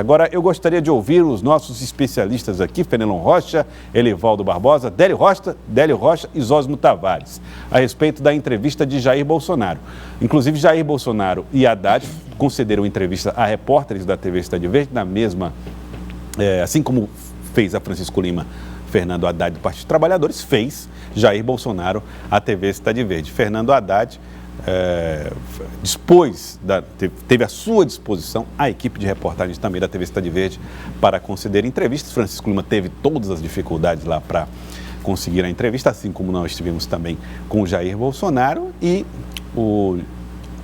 Agora, eu gostaria de ouvir os nossos especialistas aqui, Fenelon Rocha, Elivaldo Barbosa, Délio Rocha e Zósimo Tavares, a respeito da entrevista de Jair Bolsonaro. Inclusive, Jair Bolsonaro e Haddad concederam entrevista a repórteres da TV Cidade Verde, na mesma, assim como fez a Francisco Lima, Fernando Haddad do Partido dos Trabalhadores, fez Jair Bolsonaro a TV Cidade Verde. Fernando Haddad teve à sua disposição a equipe de reportagens também da TV Cidade Verde para conceder entrevistas. Francisco Lima teve todas as dificuldades lá para conseguir a entrevista, assim como nós tivemos também com o Jair Bolsonaro, e o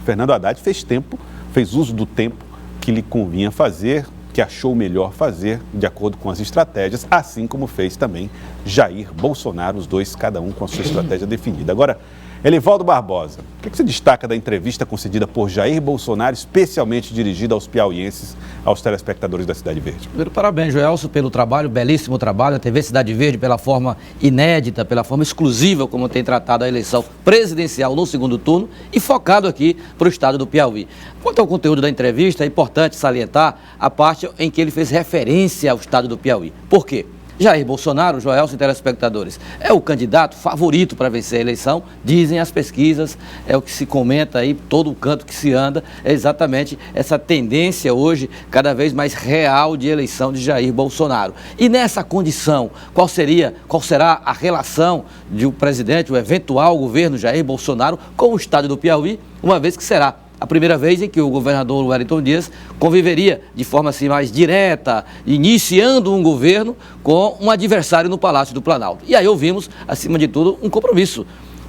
Fernando Haddad fez uso do tempo que lhe convinha fazer, que achou melhor fazer, de acordo com as estratégias, assim como fez também Jair Bolsonaro, os dois, cada um com a sua estratégia definida. Agora, Elivaldo Barbosa, o que você destaca da entrevista concedida por Jair Bolsonaro, especialmente dirigida aos piauienses, aos telespectadores da Cidade Verde? Primeiro, parabéns, Joelson, pelo trabalho, belíssimo trabalho, a TV Cidade Verde pela forma inédita, pela forma exclusiva como tem tratado a eleição presidencial no segundo turno e focado aqui para o estado do Piauí. Quanto ao conteúdo da entrevista, é importante salientar a parte em que ele fez referência ao estado do Piauí. Por quê? Jair Bolsonaro, Joelson e telespectadores, é o candidato favorito para vencer a eleição, dizem as pesquisas, é o que se comenta aí, todo o canto que se anda, é exatamente essa tendência hoje, cada vez mais real de eleição de Jair Bolsonaro. E nessa condição, qual será a relação de o presidente, o eventual governo Jair Bolsonaro com o estado do Piauí, uma vez que será a primeira vez em que o governador Wellington Dias conviveria de forma assim mais direta, iniciando um governo com um adversário no Palácio do Planalto. E aí ouvimos, acima de tudo, um compromisso.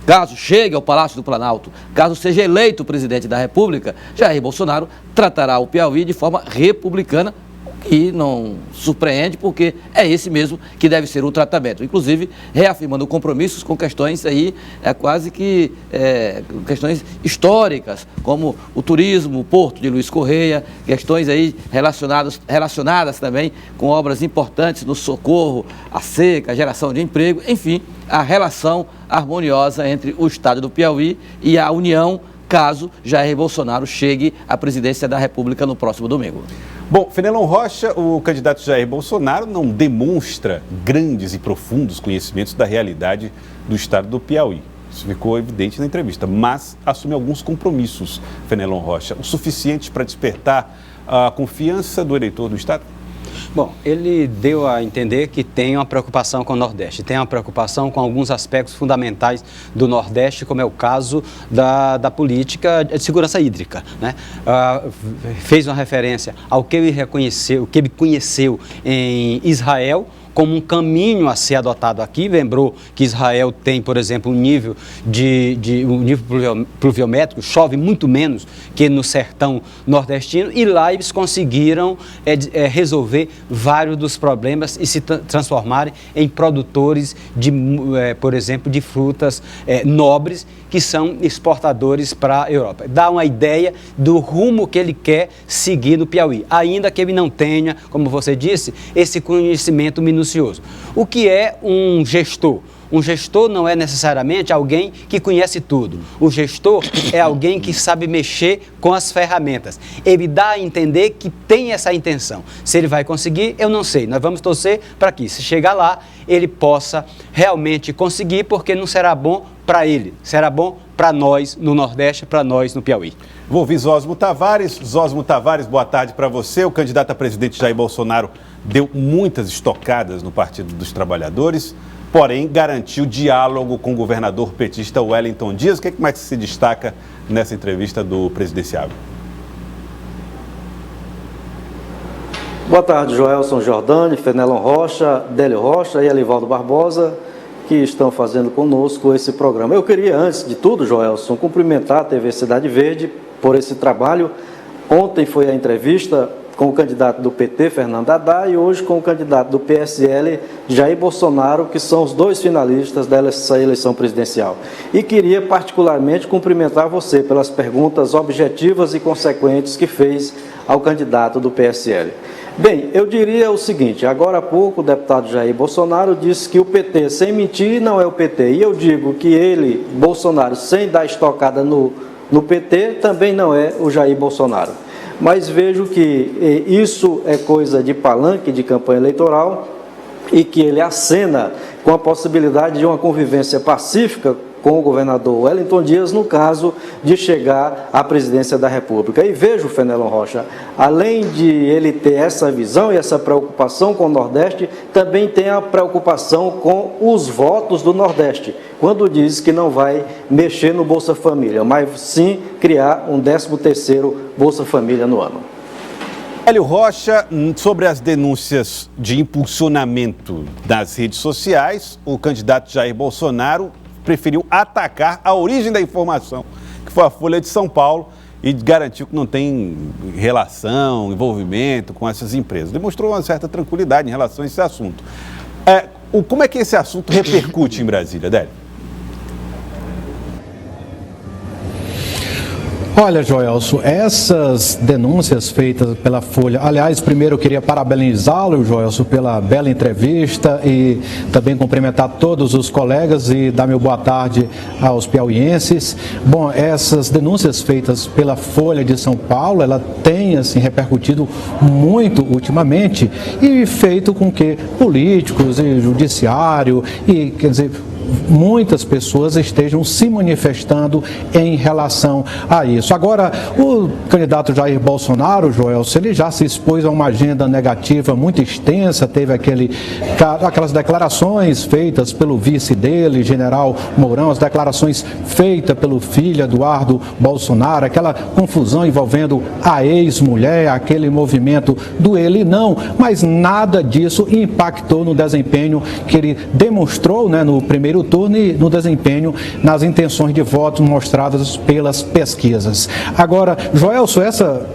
Caso chegue ao Palácio do Planalto, caso seja eleito presidente da República, Jair Bolsonaro tratará o Piauí de forma republicana, e não surpreende, porque é esse mesmo que deve ser o tratamento. Inclusive, reafirmando compromissos com questões aí, quase que questões históricas, como o turismo, o Porto de Luiz Correia, questões aí relacionadas também com obras importantes no socorro, a seca, a geração de emprego, enfim, a relação harmoniosa entre o estado do Piauí e a União, caso Jair Bolsonaro chegue à presidência da República no próximo domingo. Bom, Fenelon Rocha, o candidato Jair Bolsonaro não demonstra grandes e profundos conhecimentos da realidade do estado do Piauí. Isso ficou evidente na entrevista, mas assume alguns compromissos, Fenelon Rocha, o suficiente para despertar a confiança do eleitor do estado? Bom, ele deu a entender que tem uma preocupação com o Nordeste, tem uma preocupação com alguns aspectos fundamentais do Nordeste, como é o caso da política de segurança hídrica, né? Fez uma referência ao que ele reconheceu, o que ele conheceu em Israel, como um caminho a ser adotado aqui. Lembrou que Israel tem, por exemplo, um nível pluviométrico, chove muito menos que no sertão nordestino, e lá eles conseguiram resolver vários dos problemas e se transformarem em produtores, por exemplo, de frutas nobres, que são exportadores para a Europa. Dá uma ideia do rumo que ele quer seguir no Piauí, ainda que ele não tenha, como você disse, esse conhecimento minucioso. O que é um gestor? Um gestor não é necessariamente alguém que conhece tudo. O gestor é alguém que sabe mexer com as ferramentas. Ele dá a entender que tem essa intenção. Se ele vai conseguir, eu não sei. Nós vamos torcer para que, se chegar lá, ele possa realmente conseguir, porque não será bom para ele, será bom para nós no Nordeste, para nós no Piauí. Vou ouvir Zósimo Tavares. Zósimo Tavares, boa tarde para você. O candidato a presidente Jair Bolsonaro deu muitas estocadas no Partido dos Trabalhadores, porém garantiu diálogo com o governador petista Wellington Dias. O que mais se destaca nessa entrevista do presidenciável? Boa tarde, Joelson Jordani, Fenelon Rocha, Délio Rocha e Elivaldo Barbosa, que estão fazendo conosco esse programa. Eu queria, antes de tudo, Joelson, cumprimentar a TV Cidade Verde por esse trabalho. Ontem foi a entrevista com o candidato do PT, Fernando Haddad, e hoje com o candidato do PSL, Jair Bolsonaro, que são os dois finalistas dessa eleição presidencial. E queria particularmente cumprimentar você pelas perguntas objetivas e consequentes que fez ao candidato do PSL. Bem, eu diria o seguinte: agora há pouco o deputado Jair Bolsonaro disse que o PT, sem mentir, não é o PT. E eu digo que ele, Bolsonaro, sem dar estocada no PT, também não é o Jair Bolsonaro. mas vejo que isso é coisa de palanque de campanha eleitoral e que ele acena com a possibilidade de uma convivência pacífica com o governador Wellington Dias, no caso de chegar à presidência da República. E vejo, Fenelon Rocha, além de ele ter essa visão e essa preocupação com o Nordeste, também tem a preocupação com os votos do Nordeste, quando diz que não vai mexer no Bolsa Família, mas sim criar um 13º Bolsa Família no ano. Hélio Rocha, sobre as denúncias de impulsionamento das redes sociais, o candidato Jair Bolsonaro preferiu atacar a origem da informação, que foi a Folha de São Paulo, e garantiu que não tem relação, envolvimento com essas empresas. Demonstrou uma certa tranquilidade em relação a esse assunto. Como é que esse assunto repercute em Brasília, Délio? Olha, Joelson, essas denúncias feitas pela Folha, aliás, primeiro eu queria parabenizá-lo, Joelson, pela bela entrevista e também cumprimentar todos os colegas e dar meu boa tarde aos piauienses. Bom, essas denúncias feitas pela Folha de São Paulo, ela tem, assim, repercutido muito ultimamente e feito com que políticos e judiciário e, quer dizer, muitas pessoas estejam se manifestando em relação a isso. Agora, o candidato Jair Bolsonaro, Joelson, ele já se expôs a uma agenda negativa muito extensa, teve aquelas declarações feitas pelo vice dele, general Mourão, as declarações feitas pelo filho Eduardo Bolsonaro, aquela confusão envolvendo a ex-mulher, aquele movimento do ele não, mas nada disso impactou no desempenho que ele demonstrou, né, no primeiro turno e no desempenho nas intenções de voto mostradas pelas pesquisas. Agora, Joelson, essa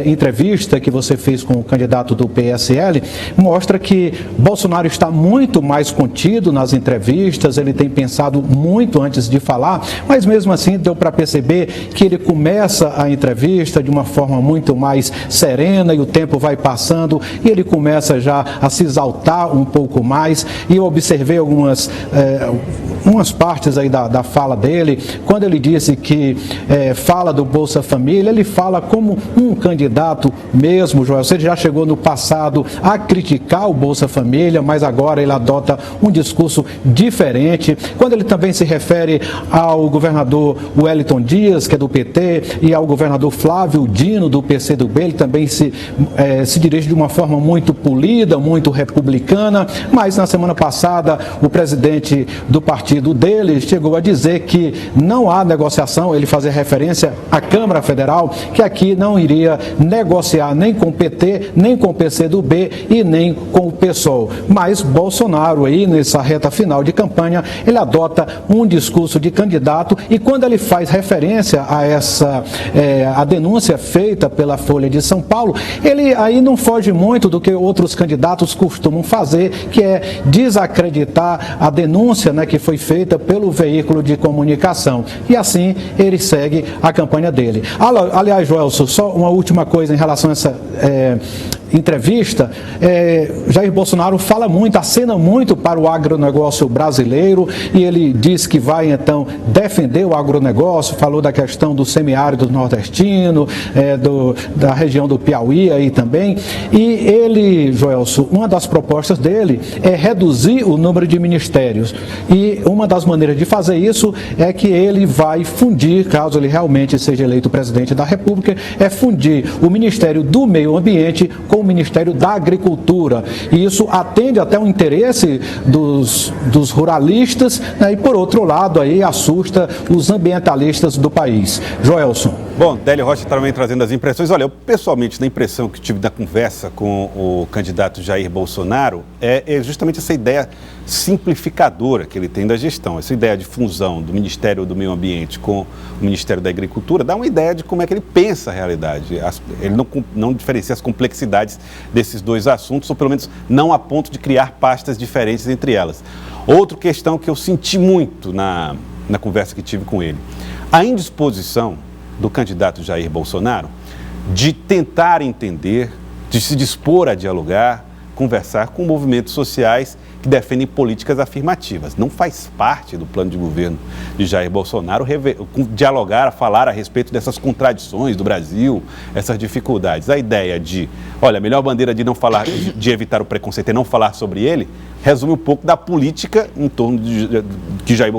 entrevista que você fez com o candidato do PSL mostra que Bolsonaro está muito mais contido nas entrevistas, ele tem pensado muito antes de falar, mas mesmo assim deu para perceber que ele começa a entrevista de uma forma muito mais serena e o tempo vai passando e ele começa já a se exaltar um pouco mais, e eu observei umas partes aí da fala dele, quando ele disse que fala do Bolsa Família, ele fala como um candidato mesmo, Joel. Ele já chegou no passado a criticar o Bolsa Família, mas agora ele adota um discurso diferente. Quando ele também se refere ao governador Wellington Dias, que é do PT, e ao governador Flávio Dino, do PCdoB, ele também se dirige de uma forma muito polida, muito republicana, mas na semana passada o presidente do partido dele chegou a dizer que não há negociação, ele fazia referência à Câmara Federal, que aqui não iria negociar nem com o PT, nem com o PCdoB e nem com o PSOL. Mas Bolsonaro aí, nessa reta final de campanha, ele adota um discurso de candidato e quando ele faz referência a a denúncia feita pela Folha de São Paulo, ele aí não foge muito do que outros candidatos costumam fazer, que é desacreditar a denúncia, né, que foi feita pelo veículo de comunicação. E assim ele segue a campanha dele. Aliás, Joelson, só uma última coisa em relação a essa entrevista, Jair Bolsonaro fala muito, acena muito para o agronegócio brasileiro e ele diz que vai então defender o agronegócio, falou da questão do semiárido nordestino, da região do Piauí aí também, e ele, Joelson, uma das propostas dele é reduzir o número de ministérios e uma das maneiras de fazer isso é que ele vai fundir, caso ele realmente seja eleito presidente da República, fundir o Ministério do Meio Ambiente com o Ministério da Agricultura. E isso atende até o interesse dos ruralistas, né, e, por outro lado, aí assusta os ambientalistas do país. Joelson. Bom, Hélio Rocha também trazendo as impressões. Olha, eu pessoalmente, na impressão que tive da conversa com o candidato Jair Bolsonaro, é justamente essa ideia simplificadora que ele tem da gestão, essa ideia de fusão do Ministério do Meio Ambiente com o Ministério da Agricultura, dá uma ideia de como é que ele pensa a realidade. Ele não diferencia as complexidades desses dois assuntos, ou pelo menos não a ponto de criar pastas diferentes entre elas. Outra questão que eu senti muito na conversa que tive com ele, a indisposição do candidato Jair Bolsonaro de tentar entender, de se dispor a dialogar, conversar com movimentos sociais que defendem políticas afirmativas. Não faz parte do plano de governo de Jair Bolsonaro dialogar, falar a respeito dessas contradições do Brasil, essas dificuldades. A ideia de, olha, a melhor bandeira de não falar, de evitar o preconceito é não falar sobre ele, resume um pouco da política em torno de que Jair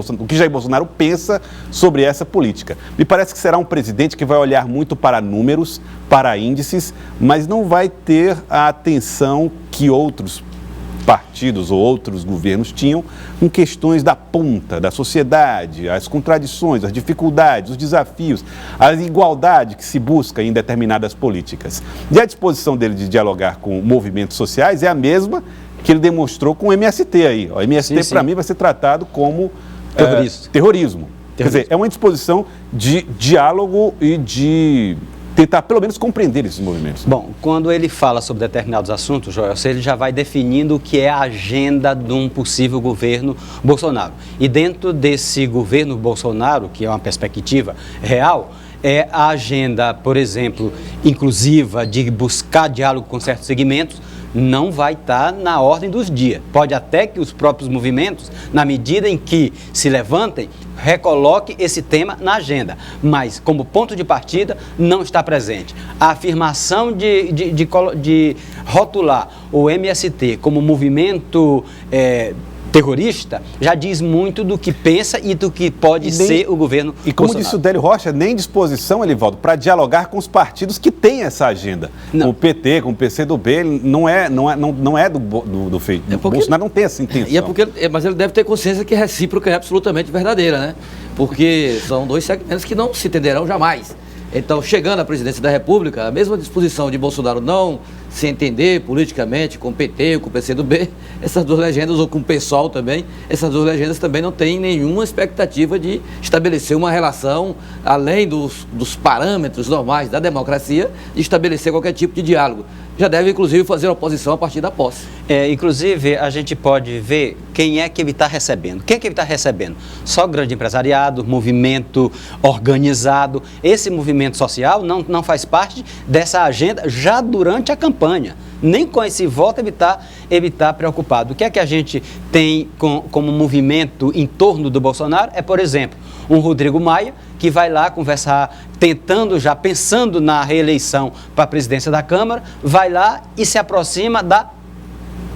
Bolsonaro pensa sobre essa política. Me parece que será um presidente que vai olhar muito para números, para índices, mas não vai ter a atenção que outros partidos ou outros governos tinham com questões da ponta, da sociedade, as contradições, as dificuldades, os desafios, a igualdade que se busca em determinadas políticas. E a disposição dele de dialogar com movimentos sociais é a mesma que ele demonstrou com o MST aí. O MST, para mim, vai ser tratado como terrorismo. Quer dizer, é uma disposição de diálogo e de tentar, pelo menos, compreender esses movimentos. Bom, quando ele fala sobre determinados assuntos, Joel, ele já vai definindo o que é a agenda de um possível governo Bolsonaro. E dentro desse governo Bolsonaro, que é uma perspectiva real, é a agenda, por exemplo, inclusiva, de buscar diálogo com certos segmentos, não vai estar na ordem dos dias. Pode até que os próprios movimentos, na medida em que se levantem, recoloque esse tema na agenda, mas como ponto de partida não está presente. A afirmação de rotular o MST como movimento terrorista já diz muito do que pensa e do que pode ser o governo E como Bolsonaro. disse o Délio Rocha, nem disposição, Elivaldo, para dialogar com os partidos que têm essa agenda. Não. O PT, com o PCdoB, não é do feito. O Bolsonaro não tem essa intenção. Mas ele deve ter consciência que recíproca é absolutamente verdadeira, né? Porque são dois segmentos que não se entenderão jamais. Então, chegando à presidência da República, a mesma disposição de Bolsonaro não se entender politicamente com o PT ou com o PCdoB, essas duas legendas, ou com o PSOL também, essas duas legendas também não têm nenhuma expectativa de estabelecer uma relação, além dos parâmetros normais da democracia, de estabelecer qualquer tipo de diálogo. Já deve, inclusive, fazer oposição a partir da posse. Inclusive, a gente pode ver quem é que ele está recebendo. Quem é que ele está recebendo? Só grande empresariado, movimento organizado. Esse movimento social não faz parte dessa agenda já durante a campanha. Nem com esse voto ele está preocupado. O que é que a gente tem como movimento em torno do Bolsonaro? É, por exemplo, um Rodrigo Maia, que vai lá conversar, pensando na reeleição para a presidência da Câmara, vai lá e se aproxima da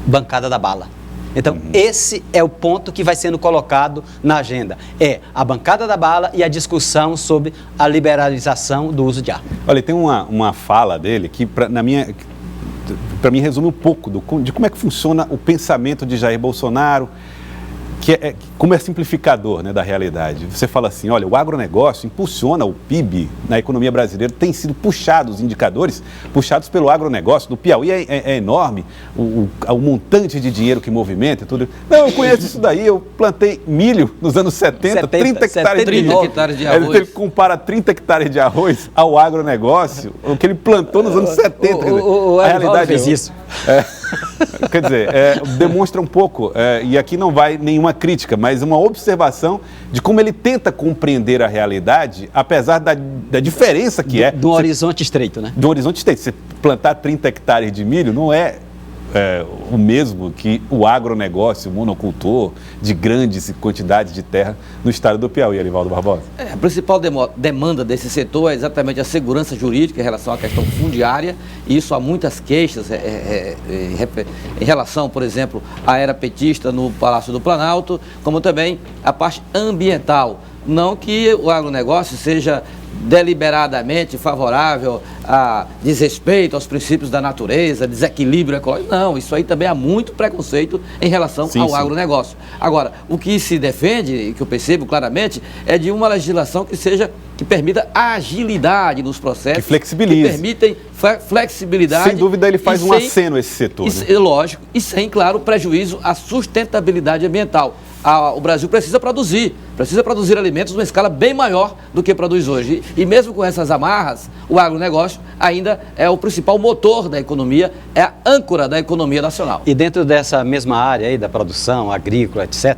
bancada da bala. Então, esse é o ponto que vai sendo colocado na agenda. É a bancada da bala e a discussão sobre a liberalização do uso de arma. Olha, tem uma fala dele que, para mim, resume um pouco de como é que funciona o pensamento de Jair Bolsonaro, como é simplificador, né, da realidade. Você fala assim, olha, o agronegócio impulsiona o PIB na economia brasileira, tem sido os indicadores puxados pelo agronegócio do Piauí, é enorme, o montante de dinheiro que movimenta e tudo. Não, eu conheço isso daí, eu plantei milho nos anos 70, 30 hectares de arroz. Ele compara 30 hectares de arroz ao agronegócio, o que ele plantou nos anos 70. A realidade fez isso. Quer dizer, demonstra um pouco, e aqui não vai nenhuma crítica, mas uma observação de como ele tenta compreender a realidade, apesar da diferença que é... Do horizonte estreito, né? Do horizonte estreito. Você plantar 30 hectares de milho não é o mesmo que o agronegócio, o monocultor de grandes quantidades de terra no estado do Piauí, Elivaldo Barbosa. A principal demanda desse setor é exatamente a segurança jurídica em relação à questão fundiária, e isso há muitas queixas em relação, por exemplo, à era petista no Palácio do Planalto, como também a parte ambiental. Não que o agronegócio seja deliberadamente favorável a desrespeito aos princípios da natureza, desequilíbrio ecológico. Não, isso aí também há muito preconceito em relação ao agronegócio. Agora, o que se defende, e que eu percebo claramente, é de uma legislação que permita agilidade nos processos. Que flexibilize. Que permitem flexibilidade. Sem dúvida ele faz um aceno a esse setor. Lógico, e sem, claro, prejuízo à sustentabilidade ambiental. O Brasil precisa produzir alimentos numa escala bem maior do que produz hoje. E mesmo com essas amarras, o agronegócio ainda é o principal motor da economia, é a âncora da economia nacional. E dentro dessa mesma área aí da produção agrícola, etc.,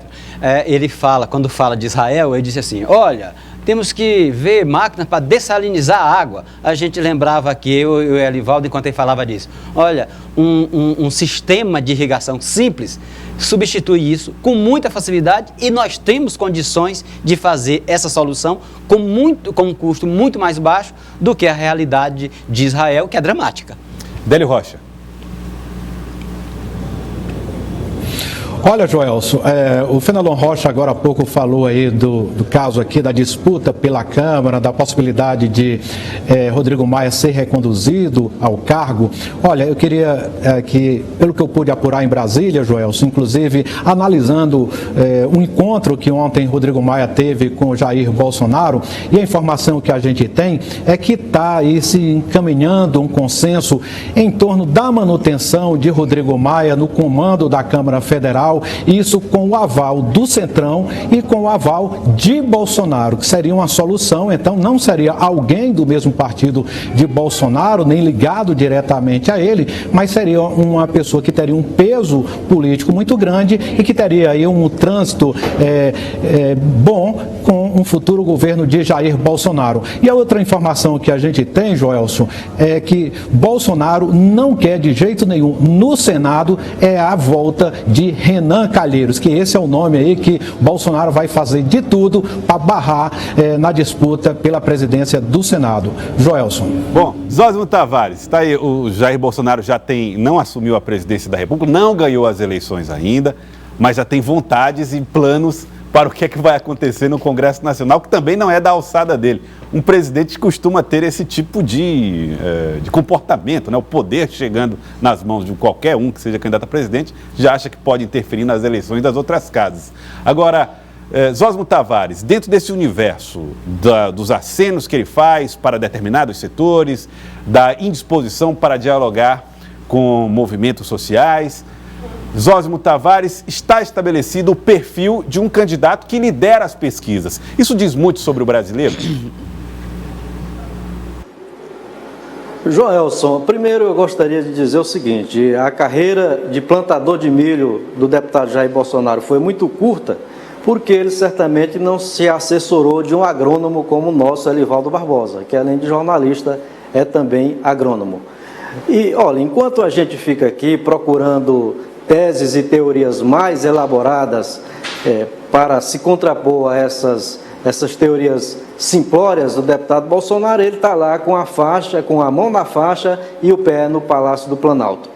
ele fala, quando fala de Israel, ele diz assim, olha, temos que ver máquinas para dessalinizar a água. A gente lembrava aqui, eu e o Elivaldo, enquanto ele falava disso, olha, um sistema de irrigação simples substitui isso com muita facilidade e nós temos condições de fazer essa solução com um custo muito mais baixo do que a realidade de Israel, que é dramática. Délio Rocha. Olha, Joelson, o Fenelon Rocha agora há pouco falou aí do caso aqui da disputa pela Câmara, da possibilidade de Rodrigo Maia ser reconduzido ao cargo. Olha, eu queria que, pelo que eu pude apurar em Brasília, Joelson, inclusive analisando um encontro que ontem Rodrigo Maia teve com Jair Bolsonaro, e a informação que a gente tem é que está aí se encaminhando um consenso em torno da manutenção de Rodrigo Maia no comando da Câmara Federal, isso com o aval do Centrão e com o aval de Bolsonaro, que seria uma solução. Então não seria alguém do mesmo partido de Bolsonaro, nem ligado diretamente a ele, mas seria uma pessoa que teria um peso político muito grande e que teria aí um trânsito bom com um futuro governo de Jair Bolsonaro. E a outra informação que a gente tem, Joelson, é que Bolsonaro não quer de jeito nenhum no Senado a volta de Renan Calheiros, que esse é o nome aí que Bolsonaro vai fazer de tudo para barrar na disputa pela presidência do Senado. Joelson. Bom, Zósimo Tavares, está aí, o Jair Bolsonaro não assumiu a presidência da República, não ganhou as eleições ainda, mas já tem vontades e planos para o que é que vai acontecer no Congresso Nacional, que também não é da alçada dele. Um presidente costuma ter esse tipo de comportamento, né? O poder chegando nas mãos de qualquer um que seja candidato a presidente, já acha que pode interferir nas eleições das outras casas. Agora, Zósimo Tavares, dentro desse universo dos acenos que ele faz para determinados setores, da indisposição para dialogar com movimentos sociais, Zósimo Tavares, está estabelecido o perfil de um candidato que lidera as pesquisas. Isso diz muito sobre o brasileiro? Joelson, primeiro eu gostaria de dizer o seguinte: a carreira de plantador de milho do deputado Jair Bolsonaro foi muito curta, porque ele certamente não se assessorou de um agrônomo como o nosso Elivaldo Barbosa, que além de jornalista é também agrônomo. E olha, enquanto a gente fica aqui procurando teses e teorias mais elaboradas para se contrapor a essas teorias simplórias do deputado Bolsonaro, ele está lá com a faixa, com a mão na faixa e o pé no Palácio do Planalto.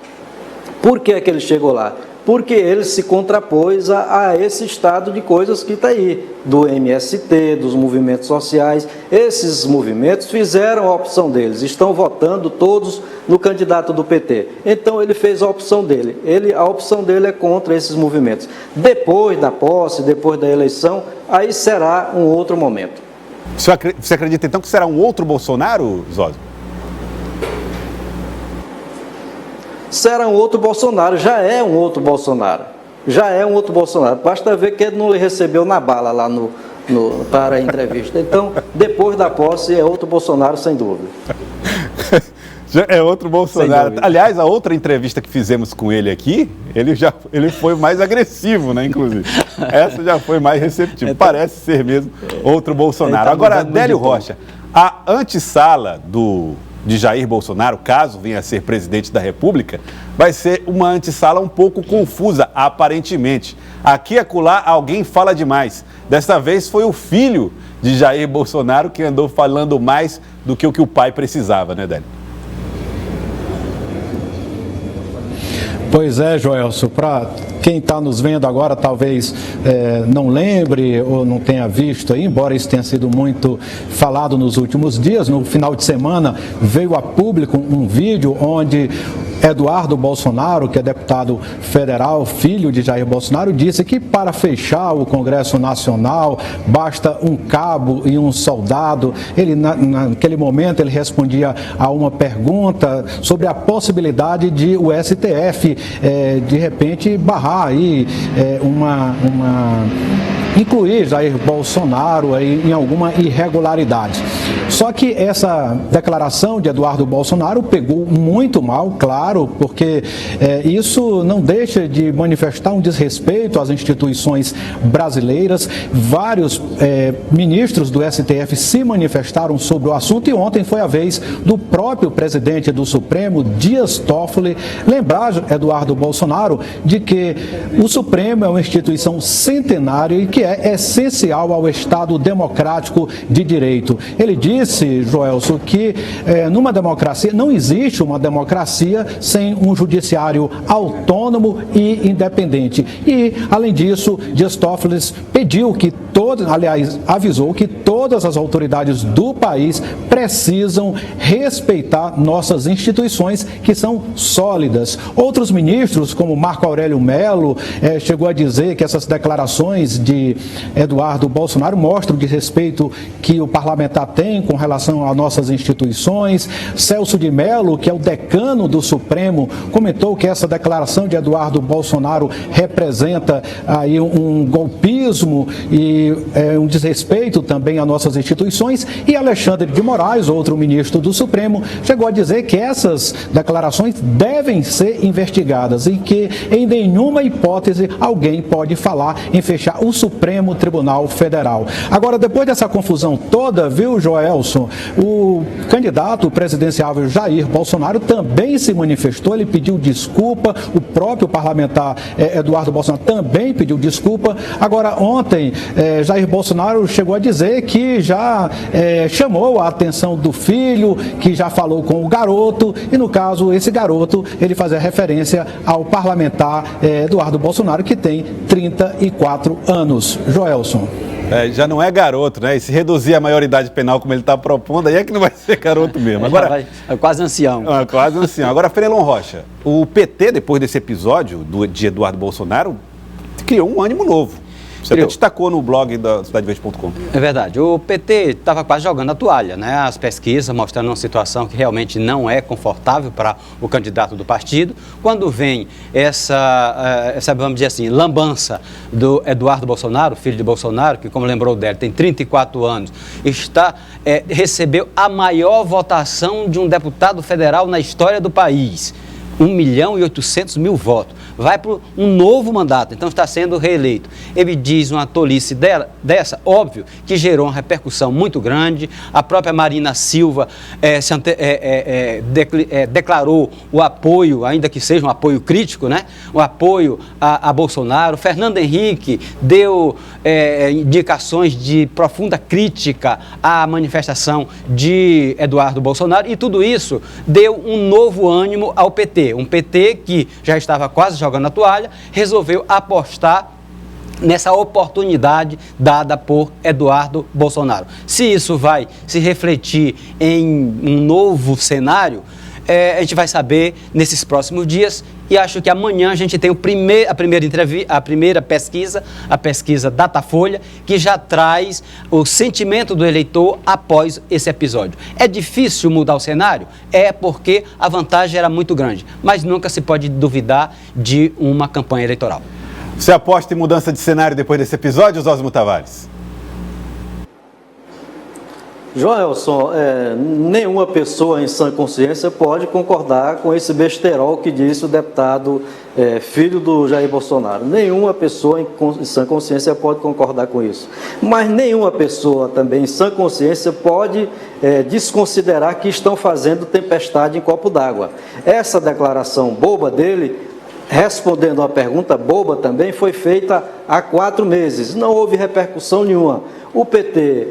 Por que é que ele chegou lá? Porque ele se contrapôs a esse estado de coisas que está aí, do MST, dos movimentos sociais. Esses movimentos fizeram a opção deles, estão votando todos no candidato do PT. Então ele fez a opção dele. A opção dele é contra esses movimentos. Depois da posse, depois da eleição, aí será um outro momento. Você acredita então que será um outro Bolsonaro, Zósimo? Será um outro Bolsonaro, já é um outro Bolsonaro. Já é um outro Bolsonaro. Basta ver que ele não lhe recebeu na bala lá para a entrevista. Então, depois da posse, é outro Bolsonaro, sem dúvida. É outro Bolsonaro. Aliás, a outra entrevista que fizemos com ele aqui, ele foi mais agressivo, né, inclusive. Essa já foi mais receptiva. Parece ser mesmo outro Bolsonaro. Agora, Délio Rocha, a antessala de Jair Bolsonaro, caso venha a ser presidente da República, vai ser uma antessala um pouco confusa, aparentemente. Aqui e acolá alguém fala demais. Dessa vez foi o filho de Jair Bolsonaro que andou falando mais do que o pai precisava, né, Délio? Pois é, Joelson, para quem está nos vendo agora talvez não lembre ou não tenha visto aí, embora isso tenha sido muito falado nos últimos dias, no final de semana veio a público um vídeo onde Eduardo Bolsonaro, que é deputado federal, filho de Jair Bolsonaro, disse que para fechar o Congresso Nacional basta um cabo e um soldado. Ele, naquele momento, ele respondia a uma pergunta sobre a possibilidade de o STF, de repente, barrar aí incluir Jair Bolsonaro aí em alguma irregularidade. Só que essa declaração de Eduardo Bolsonaro pegou muito mal, claro, porque isso não deixa de manifestar um desrespeito às instituições brasileiras. Vários ministros do STF se manifestaram sobre o assunto e ontem foi a vez do próprio presidente do Supremo, Dias Toffoli, lembrar Eduardo Bolsonaro de que o Supremo é uma instituição centenária e que é essencial ao Estado democrático de direito. Ele disse, Joelson, que numa democracia, não existe uma democracia sem um judiciário autônomo e independente. E, além disso, Dias Toffoli pediu que avisou que todas as autoridades do país precisam respeitar nossas instituições que são sólidas. Outros ministros, como Marco Aurélio Mello, chegou a dizer que essas declarações de Eduardo Bolsonaro mostram o desrespeito que o parlamentar tem com relação às nossas instituições. Celso de Mello, que é o decano do Supremo, comentou que essa declaração de Eduardo Bolsonaro representa aí um golpismo e um desrespeito também às nossas instituições. E Alexandre de Moraes, outro ministro do Supremo, chegou a dizer que essas declarações devem ser investigadas e que em nenhuma hipótese alguém pode falar em fechar o Supremo Tribunal Federal. Agora, depois dessa confusão toda, viu, Joelson, o candidato presidenciável Jair Bolsonaro também se manifestou, ele pediu desculpa, o próprio parlamentar Eduardo Bolsonaro também pediu desculpa. Agora, ontem, Jair Bolsonaro chegou a dizer que já chamou a atenção do filho, que já falou com o garoto, e no caso, esse garoto, ele fazia referência ao parlamentar Eduardo Bolsonaro, que tem 34 anos. Joelson. Já não é garoto, né? E se reduzir a maioridade penal como ele está propondo, aí é que não vai ser garoto mesmo. Agora, é quase ancião. Quase ancião. Agora, Fenelon Rocha, o PT, depois desse episódio de Eduardo Bolsonaro, criou um ânimo novo. Você até destacou no blog da cidadeverde.com. É verdade. O PT estava quase jogando a toalha, né? As pesquisas mostrando uma situação que realmente não é confortável para o candidato do partido. Quando vem essa vamos dizer assim, lambança do Eduardo Bolsonaro, filho de Bolsonaro, que, como lembrou dele, tem 34 anos, recebeu a maior votação de um deputado federal na história do país. 1.800.000 votos. Vai para um novo mandato, então está sendo reeleito. Ele diz uma tolice dessa, óbvio, que gerou uma repercussão muito grande. A própria Marina Silva declarou o apoio, ainda que seja um apoio crítico, né? O apoio a Bolsonaro. Fernando Henrique deu indicações de profunda crítica à manifestação de Eduardo Bolsonaro, e tudo isso deu um novo ânimo ao PT. Um PT que já estava quase jogando a toalha, resolveu apostar nessa oportunidade dada por Eduardo Bolsonaro. Se isso vai se refletir em um novo cenário, a gente vai saber nesses próximos dias, e acho que amanhã a gente tem a primeira pesquisa, a pesquisa Datafolha, que já traz o sentimento do eleitor após esse episódio. É difícil mudar o cenário? É, porque a vantagem era muito grande, mas nunca se pode duvidar de uma campanha eleitoral. Você aposta em mudança de cenário depois desse episódio, Zósimo Tavares? Joelson, nenhuma pessoa em sã consciência pode concordar com esse besterol que disse o deputado filho do Jair Bolsonaro. Nenhuma pessoa em sã consciência pode concordar com isso. Mas nenhuma pessoa também em sã consciência pode desconsiderar que estão fazendo tempestade em copo d'água. Essa declaração boba dele, respondendo uma pergunta boba também, foi feita há 4 meses. Não houve repercussão nenhuma. O PT,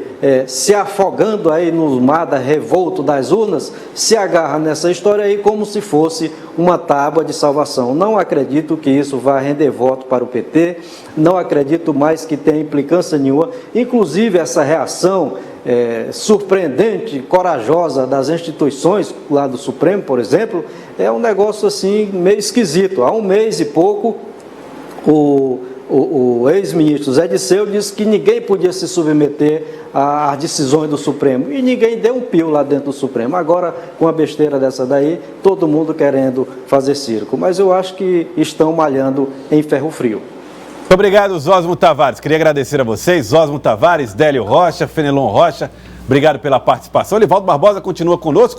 se afogando aí no mar revolto das urnas, se agarra nessa história aí como se fosse uma tábua de salvação. Não acredito que isso vá render voto para o PT, não acredito mais que tenha implicância nenhuma. Inclusive, essa reação surpreendente, corajosa das instituições, lá do Supremo, por exemplo, é um negócio assim meio esquisito. Há 1 mês e pouco, o ex-ministro Zé Disseu disse que ninguém podia se submeter às decisões do Supremo, e ninguém deu um pio lá dentro do Supremo. Agora, com uma besteira dessa daí, todo mundo querendo fazer circo. Mas eu acho que estão malhando em ferro frio. Obrigado, Zósimo Tavares. Queria agradecer a vocês, Zósimo Tavares, Délio Rocha, Fenelon Rocha. Obrigado pela participação. Elivaldo Barbosa continua conosco.